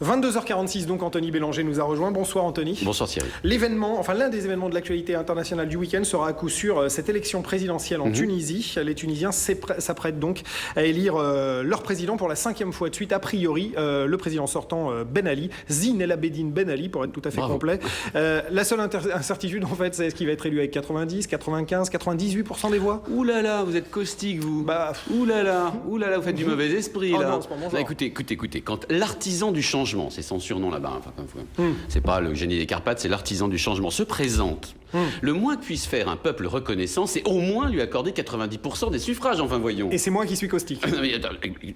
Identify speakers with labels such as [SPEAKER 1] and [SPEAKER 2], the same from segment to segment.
[SPEAKER 1] 22h46, donc Anthony Bélanger nous a rejoint. Bonsoir Anthony.
[SPEAKER 2] Bonsoir Thierry.
[SPEAKER 1] L'un des événements de l'actualité internationale du week-end sera à coup sûr cette élection présidentielle en Tunisie. Les Tunisiens s'apprêtent donc à élire leur président pour la 5e fois de suite. A priori, le président sortant Ben Ali, Zine El Abidine Ben Ali, pour être tout à fait complet. La seule incertitude, en fait, c'est est-ce qu'il va être élu avec 90, 95, 98% des voix.
[SPEAKER 2] Ouh là là, vous êtes caustique, vous. Ouh là là, vous faites du mauvais esprit, là.
[SPEAKER 1] Non, c'est pas mon genre.
[SPEAKER 2] Écoutez, quand l'artisan du changement, c'est son surnom là-bas, c'est pas le génie des Carpates, c'est l'artisan du changement, se présente. Le moins que puisse faire un peuple reconnaissant, c'est au moins lui accorder 90% des suffrages, enfin voyons.
[SPEAKER 1] Et c'est moi qui suis caustique.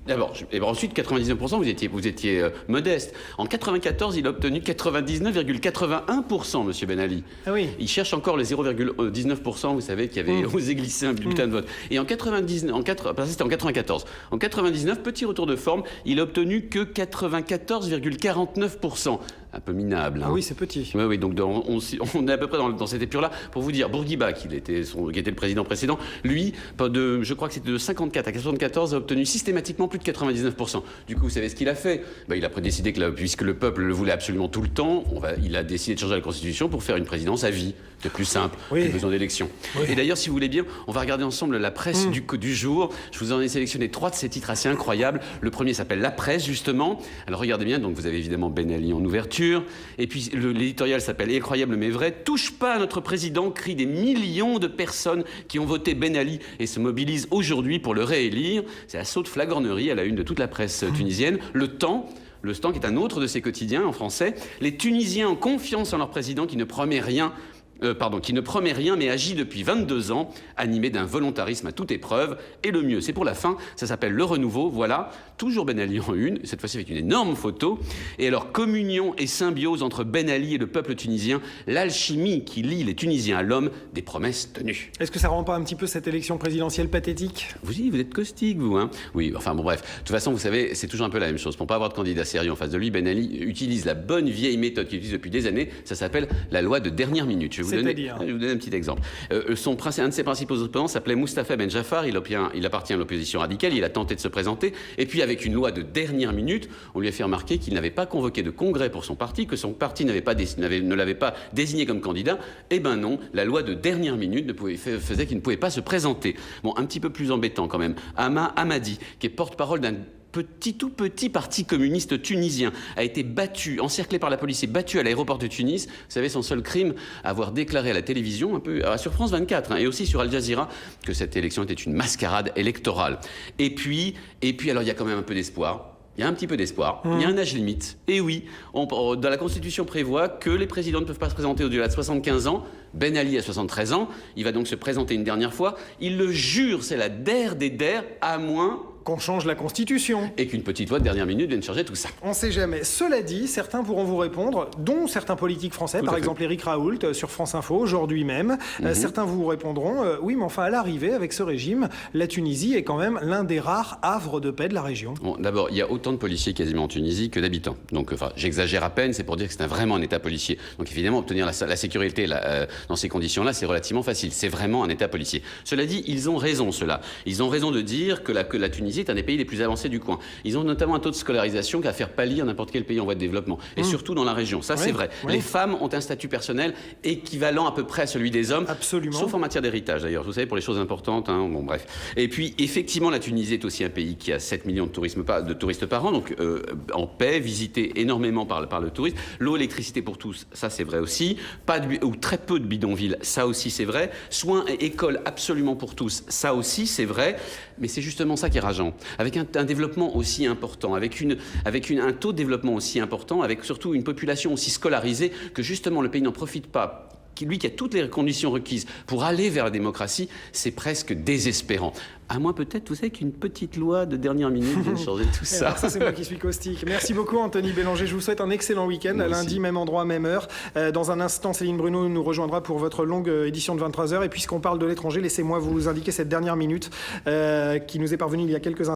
[SPEAKER 2] D'abord, ensuite 99%, vous étiez modeste. En 94, il a obtenu 99,81%, monsieur Ben Ali.
[SPEAKER 1] Ah oui.
[SPEAKER 2] Il cherche encore les 0,19%, vous savez, qui avait osé glisser un bulletin de vote. Et c'était en 94. En 99, petit retour de forme, il a obtenu que 94,49%. Un peu minable. Hein.
[SPEAKER 1] Ah oui, c'est petit.
[SPEAKER 2] Oui, donc on est à peu près dans cette épure-là. Pour vous dire, Bourguiba, qui était le président précédent, lui, je crois que c'était de 54 à 74, a obtenu systématiquement plus de 99%. Du coup, vous savez ce qu'il a fait? Il a décidé que, puisque le peuple le voulait absolument tout le temps, il a décidé de changer la Constitution pour faire une présidence à vie. C'est plus simple, plus besoin d'élections. Oui. Et d'ailleurs, si vous voulez bien, on va regarder ensemble la presse du jour. Je vous en ai sélectionné 3 de ces titres assez incroyables. Le premier s'appelle La Presse, justement. Alors regardez bien, donc vous avez évidemment Ben Ali en ouverture. Et puis l'éditorial s'appelle Incroyable mais vrai. Touche pas à notre président, crient des millions de personnes qui ont voté Ben Ali et se mobilisent aujourd'hui pour le réélire. C'est la saute flagornerie à la une de toute la presse tunisienne. Le Temps, qui est un autre de ses quotidiens en français. Les Tunisiens ont confiance en leur président qui ne promet rien mais agit depuis 22 ans, animé d'un volontarisme à toute épreuve. Et le mieux, c'est pour la fin, ça s'appelle Le Renouveau, voilà, toujours Ben Ali en une, cette fois-ci avec une énorme photo. Et alors, communion et symbiose entre Ben Ali et le peuple tunisien, l'alchimie qui lie les Tunisiens à l'homme, des promesses tenues.
[SPEAKER 1] Est-ce que ça rend pas un petit peu cette élection présidentielle pathétique?
[SPEAKER 2] Vous êtes caustique, vous, hein? Oui, enfin bon, bref. De toute façon, vous savez, c'est toujours un peu la même chose. Pour pas avoir de candidat sérieux en face de lui, Ben Ali utilise la bonne vieille méthode qu'il utilise depuis des années, ça s'appelle la loi de dernière minute. Je vais vous donner un petit exemple. Un de ses principaux opposants s'appelait Moustapha Ben Jaffar. Il appartient à l'opposition radicale. Il a tenté de se présenter. Et puis, avec une loi de dernière minute, on lui a fait remarquer qu'il n'avait pas convoqué de congrès pour son parti, que son parti ne l'avait pas désigné comme candidat. Eh ben non, la loi de dernière minute faisait qu'il ne pouvait pas se présenter. Bon, un petit peu plus embêtant quand même. Hama Hamadi, qui est porte-parole d'un tout petit parti communiste tunisien, a été encerclé par la police et battu à l'aéroport de Tunis. Vous savez, son seul crime, avoir déclaré à la télévision, un peu sur France 24, et aussi sur Al Jazeera, que cette élection était une mascarade électorale. Et puis, alors il y a quand même un peu d'espoir. Il y a un petit peu d'espoir. Il y a un âge limite. Et oui, dans la Constitution prévoit que les présidents ne peuvent pas se présenter au-delà de 75 ans. Ben Ali a 73 ans. Il va donc se présenter une dernière fois. Il le jure, c'est la der des der, à moins
[SPEAKER 1] qu'on change la Constitution.
[SPEAKER 2] Et qu'une petite loi de dernière minute vienne changer tout ça.
[SPEAKER 1] On sait jamais. Cela dit, certains pourront vous répondre, dont certains politiques français, par exemple Éric Raoult sur France Info, aujourd'hui même. Certains vous répondront, oui, mais enfin, à l'arrivée, avec ce régime, la Tunisie est quand même l'un des rares havres de paix de la région.
[SPEAKER 2] Bon, d'abord, il y a autant de policiers quasiment en Tunisie que d'habitants. Donc, j'exagère à peine, c'est pour dire que c'est vraiment un État policier. Donc, évidemment, obtenir la sécurité dans ces conditions-là, c'est relativement facile. C'est vraiment un État policier. Cela dit, ils ont raison, ceux-là. Ils ont raison de dire que la Tunisie est un des pays les plus avancés du coin. Ils ont notamment un taux de scolarisation qui va faire pâlir n'importe quel pays en voie de développement. Et surtout dans la région. Ça, c'est vrai. Les femmes ont un statut personnel équivalent à peu près à celui des hommes.
[SPEAKER 1] Absolument.
[SPEAKER 2] Sauf en matière d'héritage, d'ailleurs. Vous savez, pour les choses importantes. Hein, bon, bref. Et puis, effectivement, la Tunisie est aussi un pays qui a 7 millions de touristes par an. Donc, en paix, visité énormément par le tourisme. L'eau, électricité pour tous, ça, c'est vrai aussi. Ou très peu de bidonvilles, ça aussi, c'est vrai. Soins et écoles absolument pour tous, ça aussi, c'est vrai. Mais c'est justement ça qui est rageant. Avec un développement aussi important, avec un taux de développement aussi important, avec surtout une population aussi scolarisée, que justement le pays n'en profite pas. Lui qui a toutes les conditions requises pour aller vers la démocratie, c'est presque désespérant. À moins peut-être, vous savez, qu'une petite loi de dernière minute vienne changer tout ça.
[SPEAKER 1] Alors ça, c'est moi qui suis caustique. Merci beaucoup, Anthony Bélanger. Je vous souhaite un excellent week-end. Lundi, même endroit, même heure. Dans un instant, Céline Bruno nous rejoindra pour votre longue édition de 23h. Et puisqu'on parle de l'étranger, laissez-moi vous indiquer cette dernière minute qui nous est parvenue il y a quelques instants.